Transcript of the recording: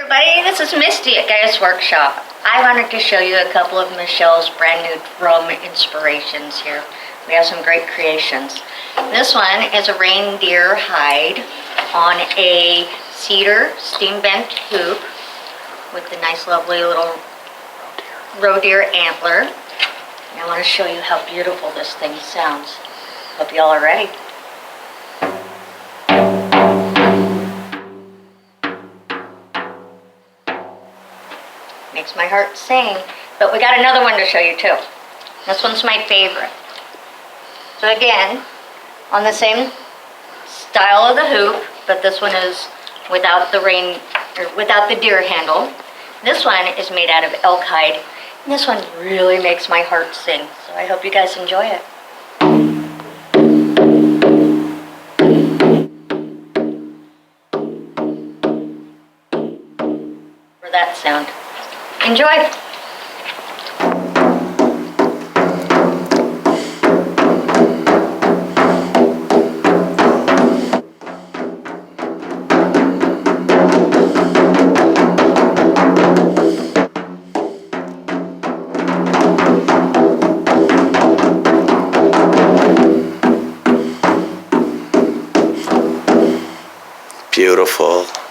Everybody, this is Misty at Gaia's Workshop. I wanted to show you a couple of Michelle's brand new drum inspirations here. We have some great creations. This one is a reindeer hide on a cedar steam bent hoop with the nice lovely little reindeer antler. And I want to show you how beautiful this thing sounds. Hope you all are ready. Makes my heart sing. But we got another one to show you too. This one's my favorite. So again, on the same style of the hoop, but this one is without the deer handle. This one is made out of elk hide. And this one really makes my heart sing. So I hope you guys enjoy it. For that sound. Enjoy! Beautiful.